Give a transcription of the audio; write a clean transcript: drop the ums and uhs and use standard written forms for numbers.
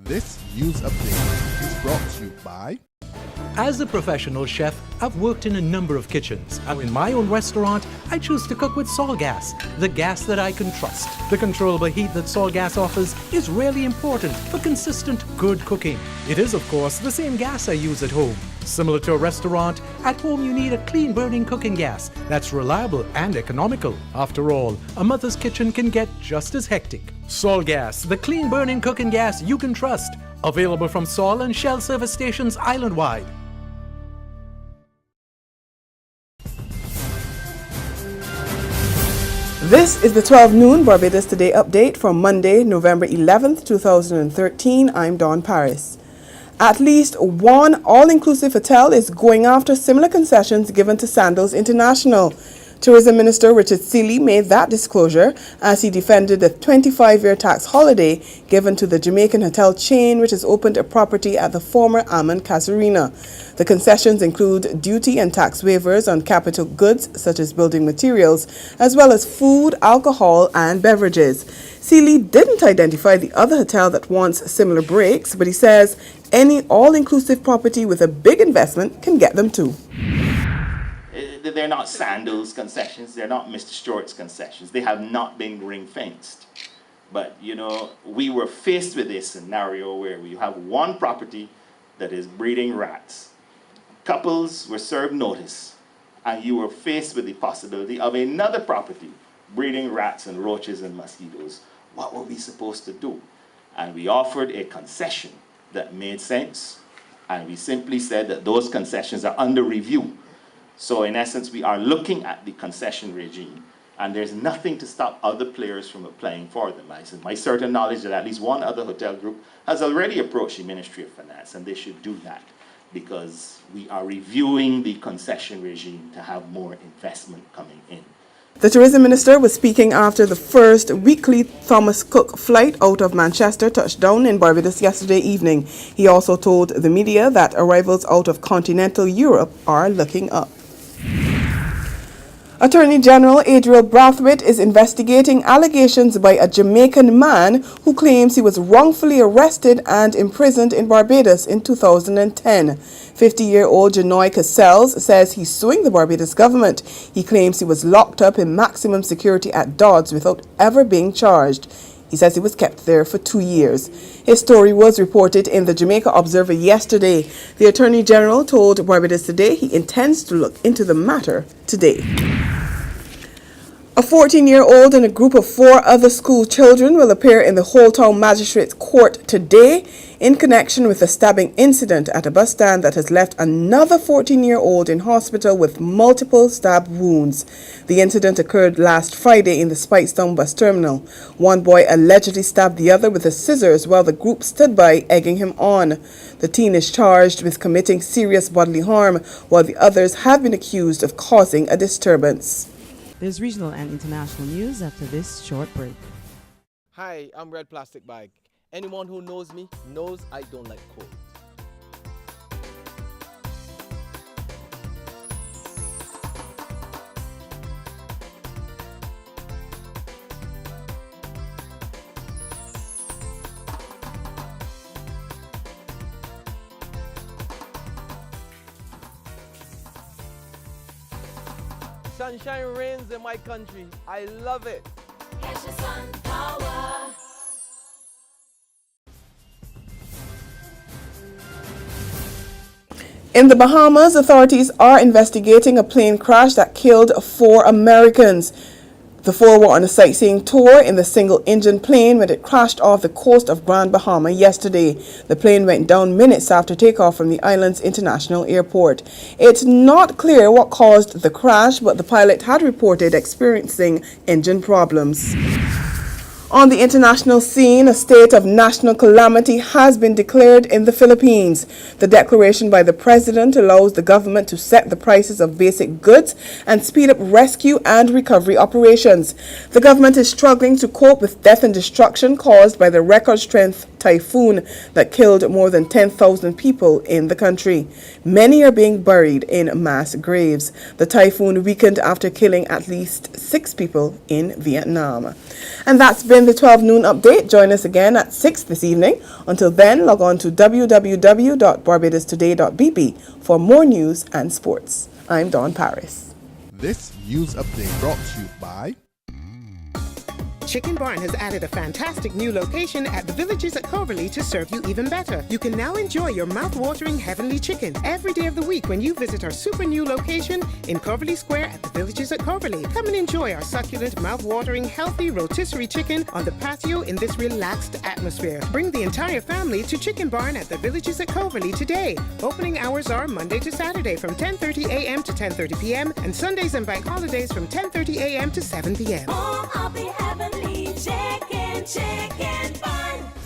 This news update is brought to you by... As a professional chef, I've worked in a number of kitchens. And in my own restaurant, I choose to cook with Sol Gas, the gas that I can trust. The controllable heat that Sol Gas offers is really important for consistent, good cooking. It is, of course, the same gas I use at home. Similar to a restaurant, at home you need a clean-burning cooking gas that's reliable and economical. After all, a mother's kitchen can get just as hectic. Sol Gas, the clean-burning cooking gas you can trust. Available from Sol and Shell service stations island-wide. This is the 12 noon Barbados Today update from Monday, November 11th, 2013. I'm Dawn Paris. At least one all-inclusive hotel is going after similar concessions given to Sandals International. Tourism Minister Richard Seeley made that disclosure as he defended the 25-year tax holiday given to the Jamaican hotel chain which has opened a property at the former Almond Casuarina. The concessions include duty and tax waivers on capital goods such as building materials, as well as food, alcohol and beverages. Seeley didn't identify the other hotel that wants similar breaks, but he says any all-inclusive property with a big investment can get them too. They're not Sandals concessions, they're not Mr. Stewart's concessions. They have not been ring-fenced. But, you know, we were faced with this scenario where we have one property that is breeding rats. Couples were served notice, and you were faced with the possibility of another property breeding rats and roaches and mosquitoes. What were we supposed to do? And we offered a concession that made sense, and we simply said that those concessions are under review. So in essence, we are looking at the concession regime, and there's nothing to stop other players from applying for them. I said, my certain knowledge that at least one other hotel group has already approached the Ministry of Finance, and they should do that because we are reviewing the concession regime to have more investment coming in. The tourism minister was speaking after the first weekly Thomas Cook flight out of Manchester touched down in Barbados yesterday evening. He also told the media that arrivals out of continental Europe are looking up. Attorney General Adriel Brathwaite is investigating allegations by a Jamaican man who claims he was wrongfully arrested and imprisoned in Barbados in 2010. 50-year-old Janoy Cassels says he's suing the Barbados government. He claims he was locked up in maximum security at Dodds without ever being charged. He says he was kept there for 2 years. His story was reported in the Jamaica Observer yesterday. The Attorney General told Barbados Today he intends to look into the matter today. A 14-year-old and a group of 4 other school children will appear in the Whole Town Magistrates Court today in connection with a stabbing incident at a bus stand that has left another 14-year-old in hospital with multiple stab wounds. The incident occurred last Friday in the Speightstown bus terminal. One boy allegedly stabbed the other with a scissors while the group stood by, egging him on. The teen is charged with committing serious bodily harm, while the others have been accused of causing a disturbance. There's regional and international news after this short break. Hi, I'm Red Plastic Bag. Anyone who knows me knows I don't like cold. Sunshine reigns in my country. I love it. Get your sun power. In the Bahamas, authorities are investigating a plane crash that killed 4 Americans. The 4 were on a sightseeing tour in the single-engine plane when it crashed off the coast of Grand Bahama yesterday. The plane went down minutes after takeoff from the island's international airport. It's not clear what caused the crash, but the pilot had reported experiencing engine problems. On the international scene, a state of national calamity has been declared in the Philippines. The declaration by the president allows the government to set the prices of basic goods and speed up rescue and recovery operations. The government is struggling to cope with death and destruction caused by the record strength typhoon that killed more than 10,000 people in the country. Many are being buried in mass graves. The typhoon weakened after killing at least 6 people in Vietnam. And that's been the 12 noon update. Join us again at 6 this evening. Until then, log on to www.barbadostoday.bb for more news and sports. I'm Dawn Paris. This news update brought to you by Chicken Barn has added a fantastic new location at the Villages at Coverley to serve you even better. You can now enjoy your mouth-watering heavenly chicken every day of the week when you visit our super new location in Coverley Square at the Villages at Coverley. Come and enjoy our succulent, mouth-watering, healthy rotisserie chicken on the patio in this relaxed atmosphere. Bring the entire family to Chicken Barn at the Villages at Coverley today. Opening hours are Monday to Saturday from 10:30 a.m. to 10:30 p.m. and Sundays and bank holidays from 10:30 a.m. to 7 p.m. Oh, I'll be heavenly chicken, chicken fun.